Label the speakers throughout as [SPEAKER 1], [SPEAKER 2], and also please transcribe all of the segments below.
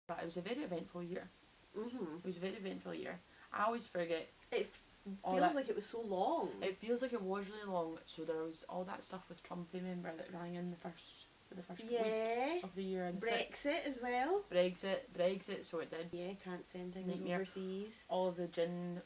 [SPEAKER 1] But it was a very eventful year.
[SPEAKER 2] Mm-hmm.
[SPEAKER 1] It was a very eventful year. I always forget.
[SPEAKER 2] It feels like it was so long.
[SPEAKER 1] It feels like it was really long. So there was all that stuff with Trump, remember, that rang in the first week of the year. And
[SPEAKER 2] Brexit as well.
[SPEAKER 1] Brexit, so it did.
[SPEAKER 2] Yeah, can't send things overseas.
[SPEAKER 1] All of the gin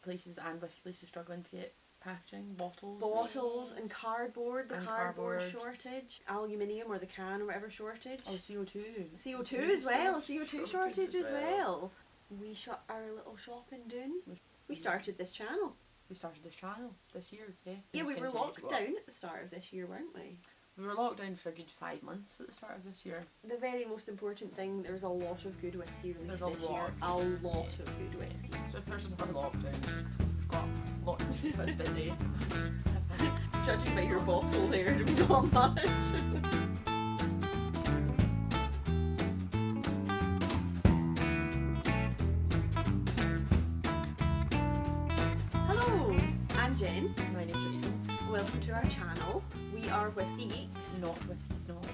[SPEAKER 1] places and whiskey places struggling to get packaging, bottles
[SPEAKER 2] and cardboard, cardboard shortage, aluminium or the can or whatever shortage.
[SPEAKER 1] Oh, CO2
[SPEAKER 2] as well, a CO2 shortage as well. We shut our little shop in Doon. We started this channel. This year, yeah. Yeah, we were locked down at the start of this year, weren't we?
[SPEAKER 1] We were locked down for a good 5 months at the start of this year.
[SPEAKER 2] The very most important thing, there was a lot of good whiskey released this year. A lot of good whiskey.
[SPEAKER 1] So first of all, lockdown, we've got lots to keep us busy.
[SPEAKER 2] Judging by your bottle there, not much. Hello, I'm Jen.
[SPEAKER 1] My name's Rachel.
[SPEAKER 2] Welcome to our channel. We are Whiskey Geeks.
[SPEAKER 1] Not whiskey snobs.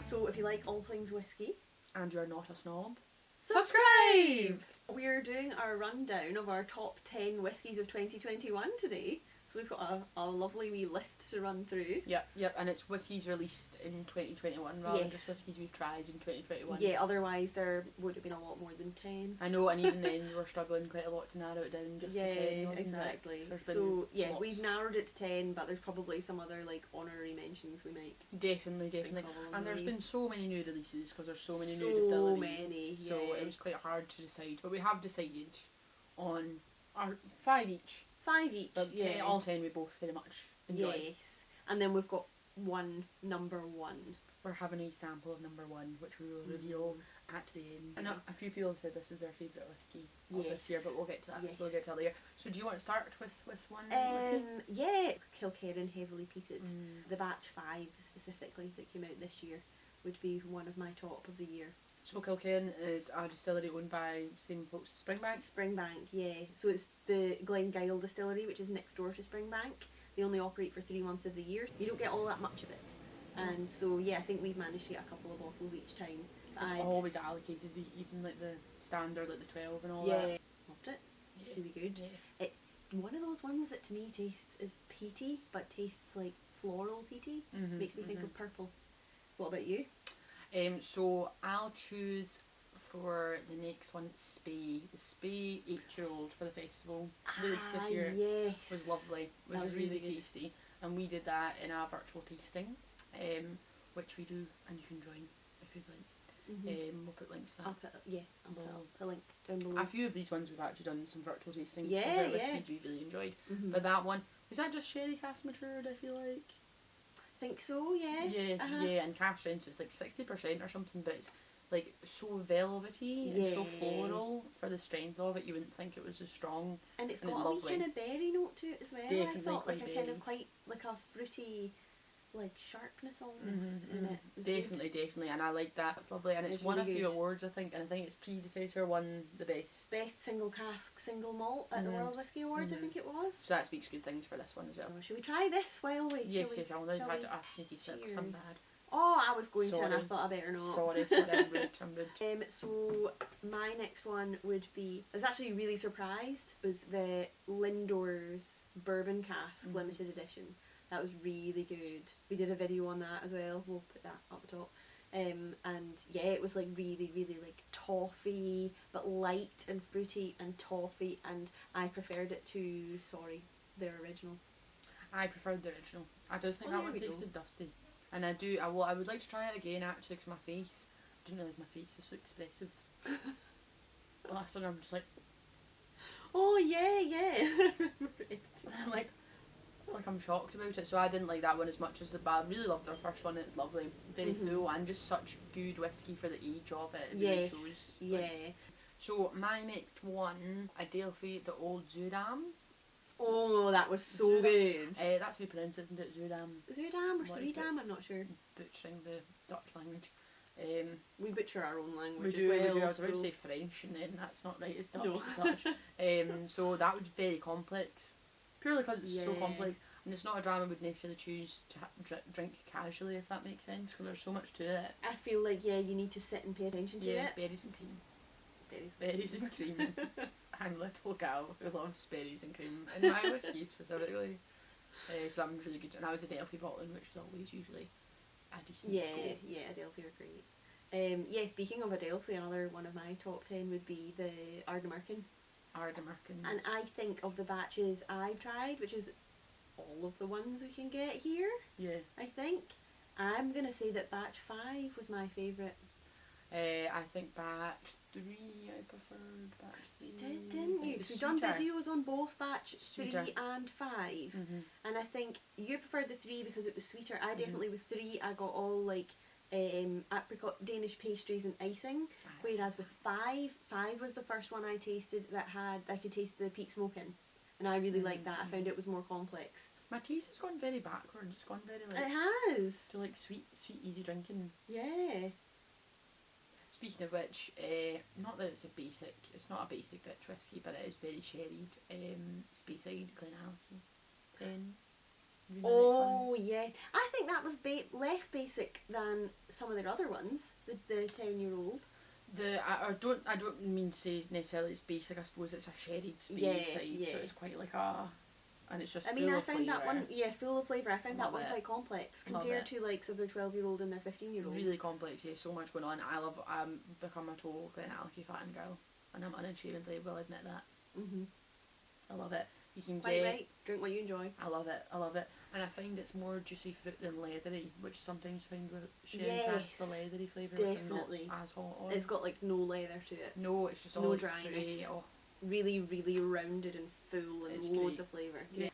[SPEAKER 2] So if you like all things whiskey,
[SPEAKER 1] and you're not a snob,
[SPEAKER 2] subscribe! We're doing our rundown of our top 10 whiskies of 2021 today. So we've got a lovely wee list to run through.
[SPEAKER 1] Yep, and it's whiskies released in 2021 rather than just whiskies we've tried in 2021.
[SPEAKER 2] Yeah, otherwise there would have been a lot more than 10.
[SPEAKER 1] I know, and even then we were struggling quite a lot to narrow it down just to 10, wasn't
[SPEAKER 2] exactly.
[SPEAKER 1] It?
[SPEAKER 2] So we've narrowed it to 10, but there's probably some other like honorary mentions we might.
[SPEAKER 1] Definitely. And there's been so many new releases because there's so many new distilleries. So it was quite hard to decide. But we have decided on our 5 each.
[SPEAKER 2] 5 each,
[SPEAKER 1] but all 10 we both very much enjoy.
[SPEAKER 2] Yes, and then we've got number one.
[SPEAKER 1] We're having a sample of number one, which we will reveal at the end. And a few people have said this is their favourite whiskey of this year, but we'll get to that.
[SPEAKER 2] Yes.
[SPEAKER 1] We'll get to that later. So do you want to start with one whiskey?
[SPEAKER 2] Yeah, Kilerran Heavily Peated. The batch 5 specifically that came out this year would be one of my top of the year.
[SPEAKER 1] So Kilerran is a distillery owned by same folks as Springbank?
[SPEAKER 2] Springbank, yeah. So it's the Glen distillery, which is next door to Springbank. They only operate for 3 months of the year. You don't get all that much of it. And so, yeah, I think we've managed to get a couple of bottles each time.
[SPEAKER 1] It's always allocated, even like the standard, like the 12 and all that.
[SPEAKER 2] Yeah, loved it.
[SPEAKER 1] Yeah.
[SPEAKER 2] Really good.
[SPEAKER 1] Yeah.
[SPEAKER 2] One of those ones that to me tastes is peaty, but tastes like floral peaty. Makes me think of purple. What about you?
[SPEAKER 1] So I'll choose for the next one Spey. The Spey 8-year-old for the festival released this year.
[SPEAKER 2] Yes.
[SPEAKER 1] Was lovely. It was really tasty. And we did that in a virtual tasting, which we do, and you can join if you'd like. We'll put links to that.
[SPEAKER 2] I'll put a link down below.
[SPEAKER 1] A few of these ones we've actually done some virtual tastings.
[SPEAKER 2] Yeah,
[SPEAKER 1] whiskies we've really enjoyed. But that one, was that just sherry cask matured, I feel like?
[SPEAKER 2] Think so, yeah.
[SPEAKER 1] Yeah, and cask strength, so it's like 60% or something, but it's like so velvety and so floral for the strength of it. You wouldn't think it was as strong.
[SPEAKER 2] And it's got a wee kind of berry note to it as well.
[SPEAKER 1] Definitely,
[SPEAKER 2] I thought
[SPEAKER 1] quite
[SPEAKER 2] like
[SPEAKER 1] berry.
[SPEAKER 2] a kind of quite like a fruity, like sharpness almost in it.
[SPEAKER 1] Definitely, and I like that. It's lovely, and it's won
[SPEAKER 2] really
[SPEAKER 1] a few
[SPEAKER 2] good.
[SPEAKER 1] awards, I think, and I think its predecessor won the best
[SPEAKER 2] single cask, single malt at the World Whiskey Awards, I think it was.
[SPEAKER 1] So that speaks good things for this one as well.
[SPEAKER 2] Should we try this while we?
[SPEAKER 1] Yes, I only had a sneaky sip because I'm bad.
[SPEAKER 2] Oh, I was going to and I thought I better not.
[SPEAKER 1] Sorry, I'm rude.
[SPEAKER 2] So my next one would be, I was actually really surprised, was the Lindores Bourbon Cask limited edition. That was really good. We did a video on that as well. We'll put that up top. And yeah, it was like really, really like toffee, but light and fruity and toffee, and I preferred it to, their original.
[SPEAKER 1] I preferred the original. I do think that one tasted dusty. And I would like to try it again actually, because my face, I didn't realise my face was so expressive. Last one I'm just like,
[SPEAKER 2] oh yeah.
[SPEAKER 1] I'm like I'm shocked about it. So I didn't like that one as much as I really loved our first one. It's lovely, very full, and just such good whiskey for the age of it. It really shows.
[SPEAKER 2] Yeah.
[SPEAKER 1] So my next one, Adelphi the Old Zuidam.
[SPEAKER 2] Oh, that was so good.
[SPEAKER 1] That's how you pronounce it, isn't it? Zuidam.
[SPEAKER 2] Zuidam or Zuidam, I'm not sure.
[SPEAKER 1] Butchering the Dutch language.
[SPEAKER 2] We butcher our own language
[SPEAKER 1] we do.
[SPEAKER 2] as well.
[SPEAKER 1] I was about to say French, and then that's not right. It's Dutch. No. Dutch. So that was very complex, purely because it's so complex. And it's not a dram I would necessarily choose to drink casually, if that makes sense, because there's so much to it.
[SPEAKER 2] I feel like, yeah, you need to sit and pay attention to it.
[SPEAKER 1] Berries and cream. Berries and cream. I'm a little gal who loves berries and cream in my whiskies specifically. So I'm really good. And I was Adelphi bottling, which is always usually a decent score.
[SPEAKER 2] Yeah, Adelphi are great. Speaking of Adelphi, another one of my top 10 would be the Ardnamurchan.
[SPEAKER 1] Ardnamurchan.
[SPEAKER 2] And I think of the batches I've tried, which is all of the ones we can get here.
[SPEAKER 1] Yeah.
[SPEAKER 2] I think. I'm going to say that batch 5 was my favourite.
[SPEAKER 1] I think batch 3 I preferred. Batch 3.
[SPEAKER 2] Didn't you? We've done videos on both batch 3 and 5.
[SPEAKER 1] Mm-hmm.
[SPEAKER 2] And I think you preferred the 3 because it was sweeter. I definitely, with 3, I got all like apricot Danish pastries and icing. Whereas with 5 was the first one I tasted that I could taste the peat smoke in. And I really liked that. I found it was more complex.
[SPEAKER 1] My taste has gone very backwards. It's gone very like...
[SPEAKER 2] It has!
[SPEAKER 1] To like sweet, easy drinking.
[SPEAKER 2] Yeah.
[SPEAKER 1] Speaking of which, not that it's not a basic bitch whiskey, but it is very sherried. Speyside Glenallachie 10.
[SPEAKER 2] Oh yeah, I think that was less basic than some of their other ones. The 10-year-old.
[SPEAKER 1] I don't mean to say necessarily it's basic. I suppose it's a sherried Speyside, so it's quite like and it's just. I
[SPEAKER 2] found that one full of flavour. I found that one quite complex compared to likes of their 12-year-old and their 15-year-old.
[SPEAKER 1] Really complex, yeah. So much going on. I'm become a total Glenallachie fangirl, and I'm unashamedly will admit that. Mhm. I love it. You can
[SPEAKER 2] quite right. Drink what you enjoy.
[SPEAKER 1] I love it, and I find it's more juicy fruit than leathery, which sometimes find with sherry cask the leathery flavour, which I'm not as hot on.
[SPEAKER 2] It's got like no leather to it.
[SPEAKER 1] No, it's just all
[SPEAKER 2] no
[SPEAKER 1] like
[SPEAKER 2] dryness.
[SPEAKER 1] Fruity. Oh.
[SPEAKER 2] Really, really rounded and full and loads of flavour. Yeah.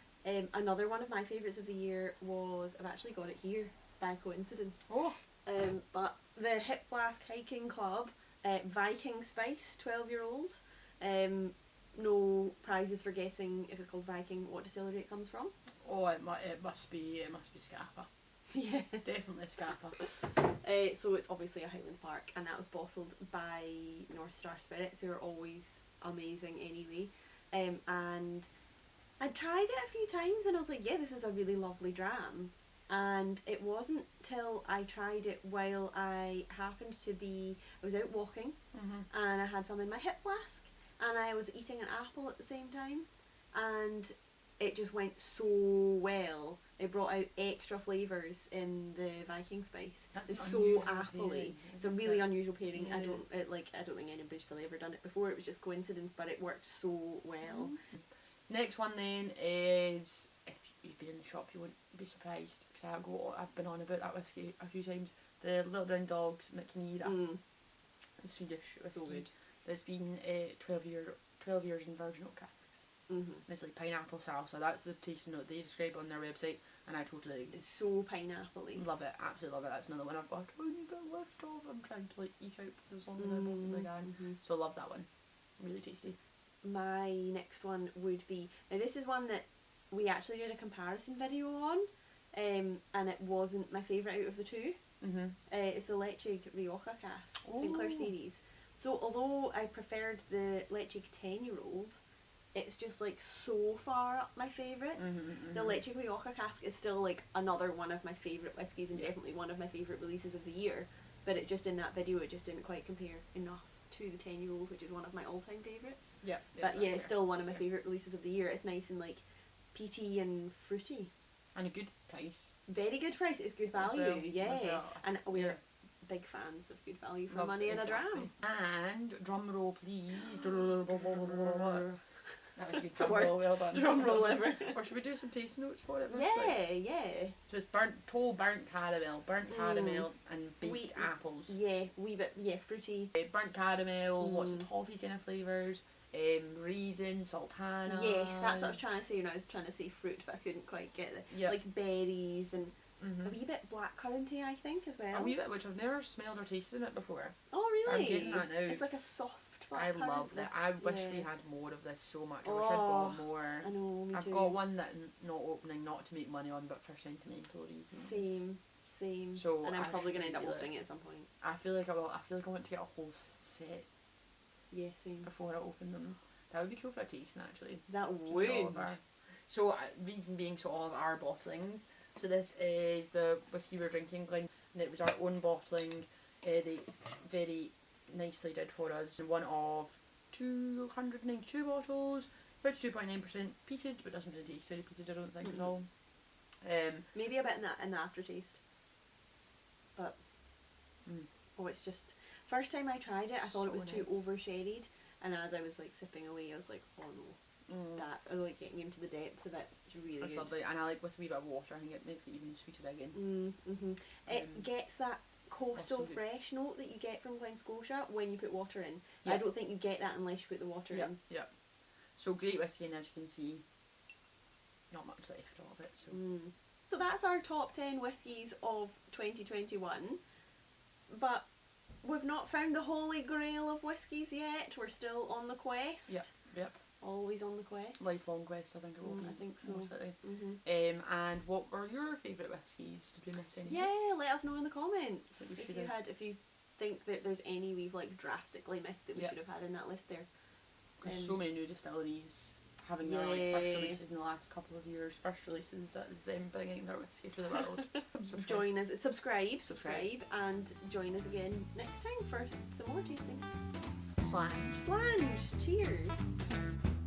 [SPEAKER 2] Another one of my favourites of the year was, I've actually got it here by coincidence.
[SPEAKER 1] Oh.
[SPEAKER 2] But the Hipflask Hiking Club Viking Spice 12-year-old. No prizes for guessing if it's called Viking, what distillery it comes from.
[SPEAKER 1] Oh, it must be Scapa.
[SPEAKER 2] Yeah.
[SPEAKER 1] Definitely Scapa.
[SPEAKER 2] So it's obviously a Highland Park, and that was bottled by North Star Spirits, who are always amazing anyway. And I tried it a few times and I was like, yeah, this is a really lovely dram. And it wasn't till I tried it while I was out walking, and I had some in my Hipflask, and I was eating an apple at the same time, and it just went so well. It brought out extra flavours in the Viking spice. It's so appley. It's a really unusual pairing. Yeah. I don't think anybody's probably ever done it before. It was just coincidence, but it worked so well.
[SPEAKER 1] Next one then is, if you've been in the shop, you won't be surprised, because I've been on about that whiskey a few times. The Little Brown Dog's Mackmyra, the Swedish whiskey.
[SPEAKER 2] So good.
[SPEAKER 1] There's been 12 years in virgin oak casks. And it's like pineapple salsa. That's the tasting note they describe on their website, and I totally agree.
[SPEAKER 2] It's so pineapple-y.
[SPEAKER 1] Love it, absolutely love it. That's another one I've got a tiny bit left of. I'm trying to like eat out for as long as I possibly can. So love that one. Really tasty.
[SPEAKER 2] My next one would be, now this is one that we actually did a comparison video on, and it wasn't my favourite out of the two. It's the Ledaig Rioja cask, Sinclair series. So although I preferred the Ledaig 10-year-old, it's just like so far up my favourites. The Ledaig Rioja cask is still like another one of my favourite whiskies, and definitely one of my favourite releases of the year, but it just in that video it just didn't quite compare enough to the 10-year-old, which is one of my all-time favourites. But yeah, it's still one of my favourite releases of the year. It's nice and like peaty and fruity.
[SPEAKER 1] And a good price.
[SPEAKER 2] Very good price. It's good value, And we're big fans of good value for money in a dram.
[SPEAKER 1] And drum roll please. That was a good
[SPEAKER 2] drum roll, well done. Drum roll ever.
[SPEAKER 1] Or should we do some taste notes for it?
[SPEAKER 2] Yeah.
[SPEAKER 1] So it's burnt caramel and baked apples.
[SPEAKER 2] Yeah, wee bit, fruity.
[SPEAKER 1] Burnt caramel, lots of toffee kind of flavours, raisin, sultana.
[SPEAKER 2] Yes, that's what I was trying to say when I was trying to say fruit, but I couldn't quite get it. Like berries and a wee bit blackcurranty, I think, as well.
[SPEAKER 1] A wee bit, which I've never smelled or tasted it before.
[SPEAKER 2] Oh, really?
[SPEAKER 1] I'm getting that now.
[SPEAKER 2] It's like a soft
[SPEAKER 1] I love that. I wish we had more of this so much. I wish I'd bought more.
[SPEAKER 2] I know, me too.
[SPEAKER 1] I've got one that I'm not opening, not to make money on, but for sentimental reasons.
[SPEAKER 2] Same.
[SPEAKER 1] So
[SPEAKER 2] and I'm probably going to end up opening it at some point.
[SPEAKER 1] I feel like I will. I feel like I want to get a whole set.
[SPEAKER 2] Yeah, same.
[SPEAKER 1] Before I open them. That would be cool for a tasting, actually.
[SPEAKER 2] That would.
[SPEAKER 1] So reason being, so all of our bottlings. So this is the whiskey we're drinking, Glen, and it was our own bottling. They very nicely did for us. One of 292 bottles, 32.9% peated, but doesn't really taste very peated, I don't think at all.
[SPEAKER 2] Maybe a bit in the aftertaste, but oh, it's just first time I tried it, I thought it was too over sherried, and as I was like sipping away, I was like, oh no, I was like getting into the depth of it. It's really good.
[SPEAKER 1] Lovely, and I like with a wee bit of water. I think it makes it even sweeter again.
[SPEAKER 2] It gets that coastal fresh note that you get from Glen Scotia when you put water in. Yeah. I don't think you get that unless you put the water in.
[SPEAKER 1] Yeah. So great whiskey, and as you can see, not much left of it.
[SPEAKER 2] So that's our top 10 whiskies of 2021. But we've not found the holy grail of whiskies yet. We're still on the quest.
[SPEAKER 1] Yep.
[SPEAKER 2] Always on the quest.
[SPEAKER 1] Lifelong quest, I think it will be.
[SPEAKER 2] I think so.
[SPEAKER 1] And what were your favourite whiskies? Did we miss any?
[SPEAKER 2] Yeah, let us know in the comments if you think that there's any we've like drastically missed that we should have had in that list there.
[SPEAKER 1] Because so many new distilleries having their like first releases in the last couple of years. First releases, that is them bringing their whiskey to the world.
[SPEAKER 2] Join us, subscribe, and join us again next time for some more tasting. Slange. Cheers.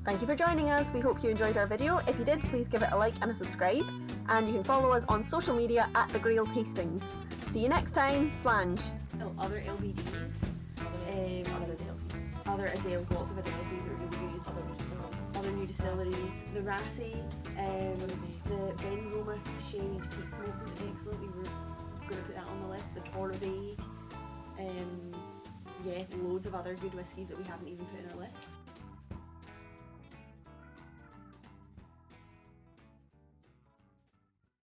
[SPEAKER 2] Thank you for joining us. We hope you enjoyed our video. If you did, please give it a like and a subscribe. And you can follow us on social media at The Grail Tastings. See you next time. Slange. Other LBDs. Other Adelphi, lots of Adelphis are really good. Other new distilleries. The Rassi, the Ben Roma Shade Peat Smoke was excellent. We were going to put that on the list. The Torvey. Loads of other good whiskies that we haven't even put in our list.